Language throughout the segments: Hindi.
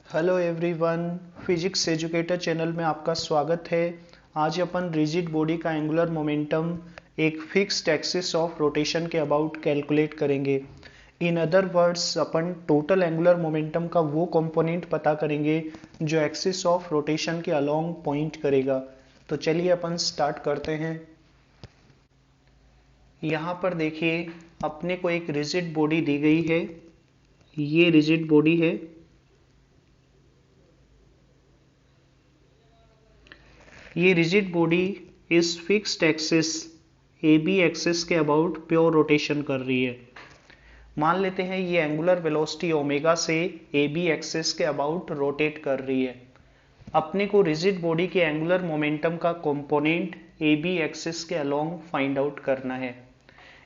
Hello everyone, physics educator channel में आपका स्वागत है। आज अपन रिजिड बॉडी का एंगुलर मोमेंटम एक फिक्स्ड एक्सिस ऑफ रोटेशन के अबाउट कैलकुलेट करेंगे। In other words upon total angular momentum का वो कंपोनेंट पता करेंगे जो एक्सिस ऑफ रोटेशन के अलोंग पॉइंट करेगा। तो चलिए अपन स्टार्ट करते हैं। यहाँ पर देखिए, अपने को एक रिजिड बॉडी दी गई है। ये रिजिड बॉडी है। ये रिजिड बॉडी इस fixed axis A B axis के अबाउट प्योर रोटेशन कर रही है। मान लेते हैं ये एंगुलर वेलोसिटी ओमेगा से ए बी एक्सिस के अबाउट रोटेट कर रही है। अपने को रिजिड बॉडी के एंगुलर मोमेंटम का कंपोनेंट ए बी एक्सिस के अलोंग फाइंड आउट करना है।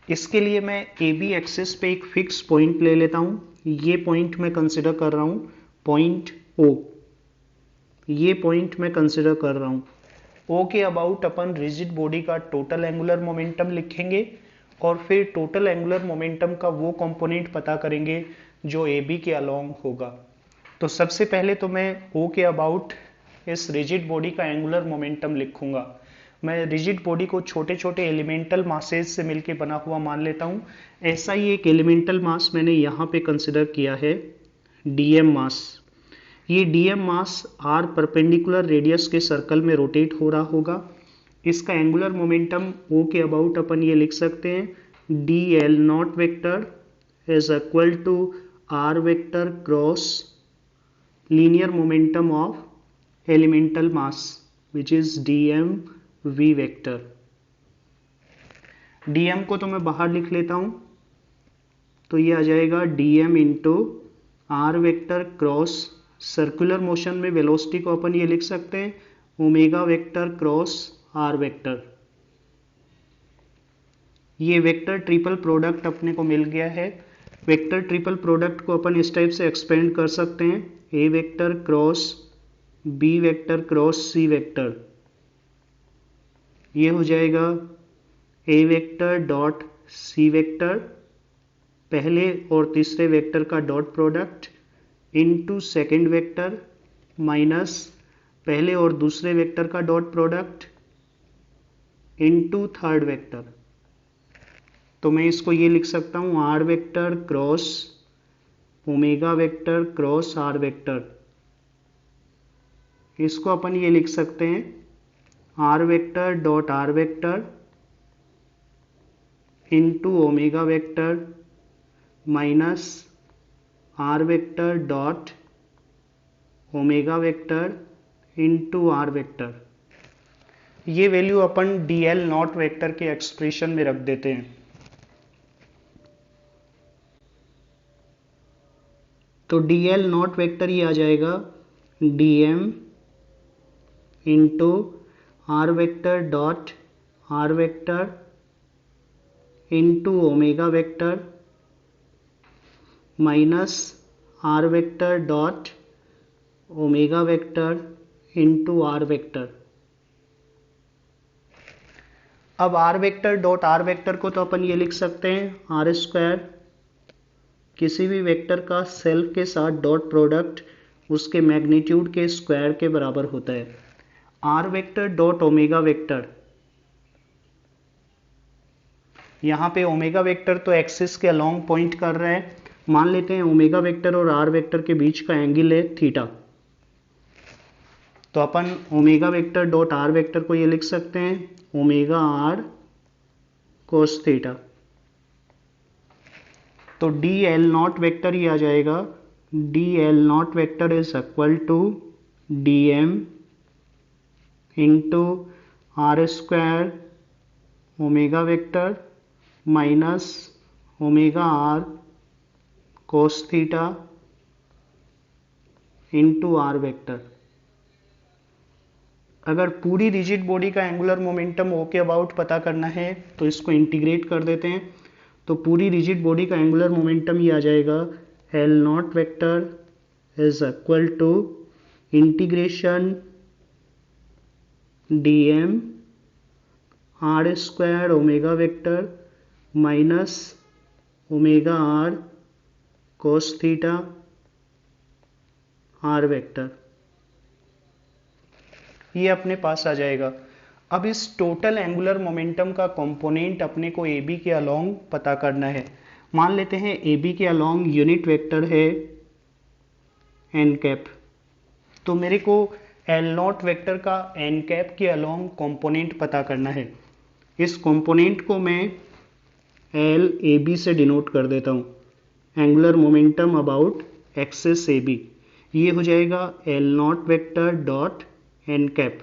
इसके लिए मैं ए बी एक्सिस पे एक फिक्स पॉइंट ले लेता हूँ। ये पॉइंट मैं कंसिडर कर रहा हूँ पॉइंट ओ। ये पॉइंट मैं कंसिडर कर रहा हूँ ओ के अबाउट अपन रिजिड बॉडी का टोटल एंगुलर मोमेंटम लिखेंगे और फिर टोटल एंगुलर मोमेंटम का वो कंपोनेंट पता करेंगे जो ए बी के अलोंग होगा। तो सबसे पहले तो मैं ओ के अबाउट इस रिजिड बॉडी का एंगुलर मोमेंटम लिखूंगा। मैं रिजिड बॉडी को छोटे छोटे एलिमेंटल मासेज से मिलकर बना हुआ मान लेता हूँ। ऐसा ही एक एलिमेंटल मास मैंने यहाँ पे कंसिडर किया है, डीएम मास। ये DM mass R perpendicular radius के सर्कल में रोटेट हो रहा होगा। इसका एंगुलर मोमेंटम ओ के अबाउट अपन ये लिख सकते हैं D L naught vector is equal to R vector cross linear momentum of elemental mass which is DM V vector. DM को तो मैं बाहर लिख लेता हूं, तो ये आ जाएगा DM into are vector cross circular motion में वेलोसिटी को अपन ये लिख सकते हैं omega vector cross are vector. ये वेक्टर ट्रिपल प्रोडक्ट अपने को मिल गया है। वेक्टर ट्रिपल प्रोडक्ट को अपन इस टाइप से एक्सपेंड कर सकते हैं a vector cross b vector cross c vector. ये हो जाएगा a vector dot c vector, पहले और तीसरे वेक्टर का dot product into second vector minus पहले और दूसरे वेक्टर का dot product into third vector. तो मैं इसको ये लिख सकता हूं r vector cross omega vector cross are vector. इसको अपन ये लिख सकते हैं r vector dot are vector into omega vector minus r vector dot omega vector into are vector. ये वैल्यू अपन डी एल नॉट वेक्टर के एक्सप्रेशन में रख देते हैं। तो डी एल नॉट वेक्टर ये आ जाएगा d M into are vector dot are vector into omega vector minus r vector dot omega vector into are vector. अब r vector dot are vector को तो अपन ये लिख सकते हैं आर स्क्वायर, किसी भी वेक्टर का सेल्फ के साथ डॉट प्रोडक्ट उसके मैग्नीट्यूड के स्क्वायर के बराबर होता है। R vector dot omega vector, यहाँ पे ओमेगा वेक्टर तो एक्सिस के अलोंग पॉइंट कर रहा है। मान लेते हैं ओमेगा वेक्टर और आर वेक्टर के बीच का एंगल है थीटा। तो अपन omega vector dot are vector को ये लिख सकते हैं ओमेगा आर कोस थीटा। तो डी एल नॉट वेक्टर ये आ जाएगा D L naught vector is equal to D M into R square omega vector minus omega are cos theta into are vector. अगर पूरी रिजिड बॉडी का एंगुलर मोमेंटम ओ के अबाउट पता करना है तो इसको इंटीग्रेट कर देते हैं। तो पूरी रिजिड बॉडी का एंगुलर मोमेंटम ये आ जाएगा L naught vector is equal to integration D M R square omega vector minus omega are cos theta are vector, ये अपने पास आ जाएगा। अब इस टोटल एंगुलर मोमेंटम का कंपोनेंट अपने को ए बी के अलोंग पता करना है। मान लेते हैं ए बी के अलोंग यूनिट वेक्टर है एन कैप, तो मेरे को एल नॉट वेक्टर का एन कैप के अलोंग कंपोनेंट पता करना है। इस कंपोनेंट को मैं एल ए बी से डिनोट कर देता हूँ, angular momentum about axis A B. ये हो जाएगा L naught vector dot N cap.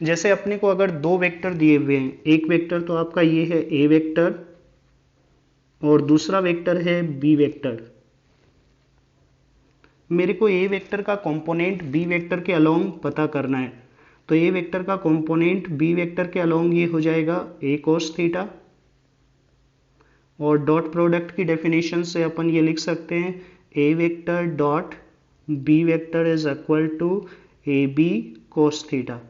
जैसे अपने को अगर दो वेक्टर दिए हुए हैं, एक वेक्टर तो आपका ये है ए वेक्टर और दूसरा वेक्टर है बी वेक्टर। मेरे को ए वेक्टर का कंपोनेंट बी वेक्टर के अलोंग पता करना है, तो ए वेक्टर का कंपोनेंट बी वेक्टर के अलोंग ये हो जाएगा ए कोस थीटा, और डॉट प्रोडक्ट की डेफिनेशन से अपन ये लिख सकते हैं a vector dot b vector is equal to a b cos theta.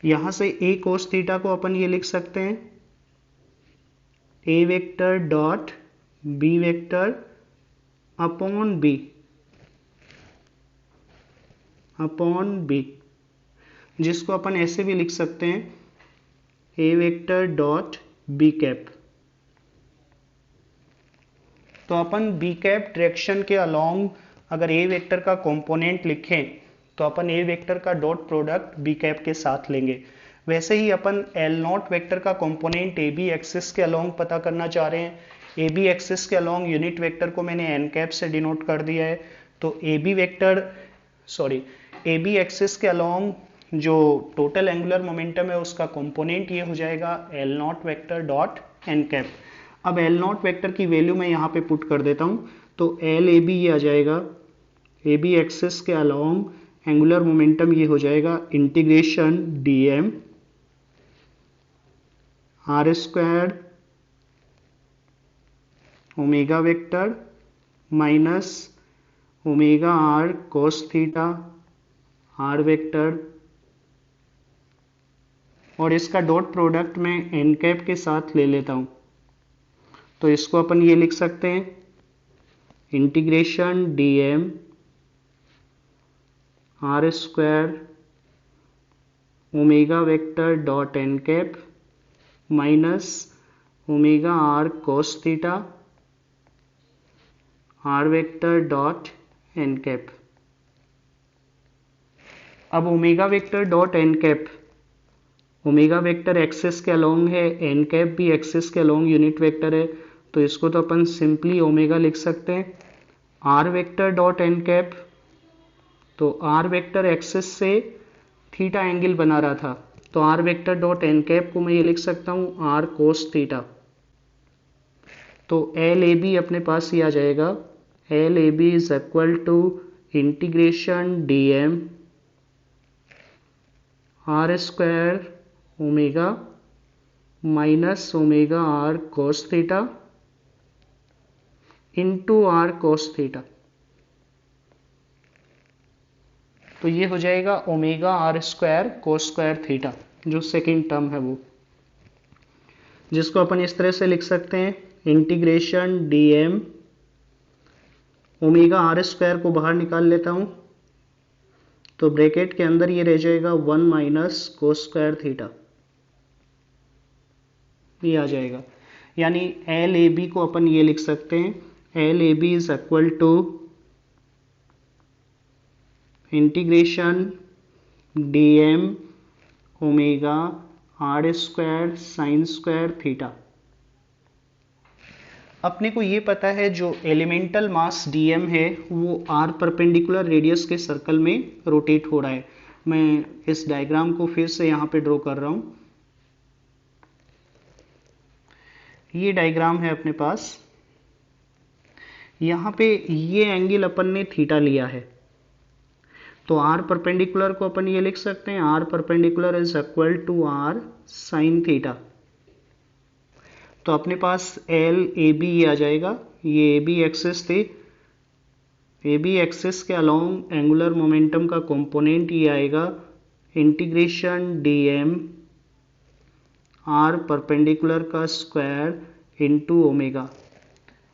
यहां से ए कोस थीटा को अपन ये लिख सकते हैं a vector dot b vector upon b, जिसको अपन ऐसे भी लिख सकते हैं a vector dot b cap. तो अपन बी कैप डायरेक्शन के अलोंग अगर ए वेक्टर का कंपोनेंट लिखें तो अपन ए वेक्टर का डॉट प्रोडक्ट बी कैप के साथ लेंगे। वैसे ही अपन एल नॉट वेक्टर का कंपोनेंट ए बी एक्सिस के अलोंग पता करना चाह रहे हैं। ए बी एक्सिस के अलोंग यूनिट वेक्टर को मैंने एन कैप से डिनोट कर दिया है, तो ए बी एक्सिस के अलोंग जो टोटल एंगुलर मोमेंटम है उसका कंपोनेंट ये हो जाएगा L naught vector dot N cap. अब एल नॉट वेक्टर की वैल्यू मैं यहाँ पे पुट कर देता हूँ, तो एल ए बी ये आ जाएगा, ए बी एक्सिस के अलोंग एंगुलर मोमेंटम ये हो जाएगा integration D M R square omega vector minus omega are cos theta are vector, और इसका डॉट प्रोडक्ट मैं एन कैप के साथ ले लेता हूं, तो इसको अपन ये लिख सकते हैं integration D M R square omega vector dot N cap minus omega are cos theta are vector dot N cap. अब omega vector dot N cap, omega vector axis के अलोंग है, एन कैप भी एक्सिस के अलोंग यूनिट वेक्टर है, तो इसको तो अपन सिंपली ओमेगा लिख सकते हैं। R vector dot N cap, तो आर वेक्टर एक्सिस से थीटा एंगल बना रहा था, तो r vector dot N cap को मैं ये लिख सकता हूँ आर कोस थीटा। तो एल ए बी अपने पास ही आ जाएगा, L A B is equal to integration D M R square omega minus omega are cos theta into r cos theta. तो ये हो जाएगा omega r square cos square theta, जो सेकेंड टर्म है वो, जिसको अपन इस तरह से लिख सकते हैं integration D m, omega r square को बाहर निकाल लेता हूं, तो ब्रैकेट के अंदर ये रह जाएगा 1 माइनस कोस स्क्वायर थीटा, ये आ जाएगा। यानी एल ए बी को अपन ये लिख सकते हैं L A B is equal to integration D m omega r square sine square theta. अपने को ये पता है जो एलिमेंटल मास dm है वो r परपेंडिकुलर रेडियस के सर्कल में रोटेट हो रहा है। मैं इस डायग्राम को फिर से यहाँ पे ड्रॉ कर रहा हूँ। ये डायग्राम है अपने पास, यहाँ पे ये एंगल अपन ने थीटा लिया है, तो r परपेंडिकुलर को अपन ये लिख सकते हैं r perpendicular is equal to r sine theta. तो अपने पास एल ए बी आ जाएगा, ये ए बी एक्सिस थी, ए बी एक्सिस के अलोंग एंगुलर मोमेंटम का कंपोनेंट ये आएगा integration D M r perpendicular का स्क्वायर इंटू ओमेगा।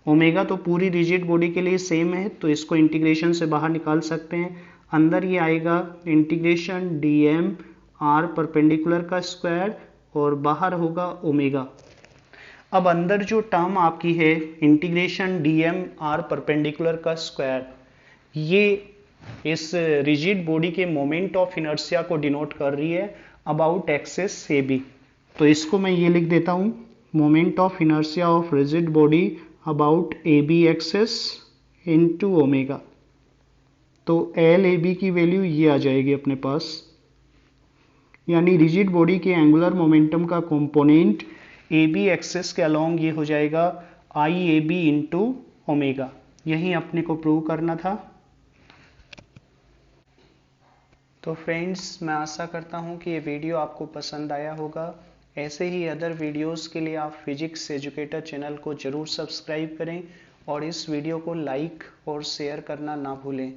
ओमेगा तो पूरी रिजिड बॉडी के लिए सेम है, तो इसको इंटीग्रेशन से बाहर निकाल सकते हैं। अंदर ये आएगा इंटीग्रेशन dm r परपेंडिकुलर का स्क्वायर और बाहर होगा ओमेगा। अब अंदर जो टर्म आपकी है इंटीग्रेशन dm r परपेंडिकुलर का स्क्वायर, ये इस रिजिड बॉडी के मोमेंट ऑफ इनर्शिया को डिनोट कर रही है अबाउट एक्सिस AB। तो इसको मैं ये लिख देता हूं, moment of inertia of rigid body about AB axis into omega. तो LAB की वैल्यू ये आ जाएगी अपने पास, यानी रिजिड बॉडी के एंगुलर मोमेंटम का कंपोनेंट AB एक्सिस के अलोंग ये हो जाएगा IAB इंटू ओमेगा। यही अपने को प्रूव करना था। तो फ्रेंड्स, मैं आशा करता हूँ कि ये वीडियो आपको पसंद आया होगा। ऐसे ही अदर वीडियोस के लिए आप फिजिक्स एजुकेटर चैनल को ज़रूर सब्सक्राइब करें और इस वीडियो को लाइक और शेयर करना ना भूलें।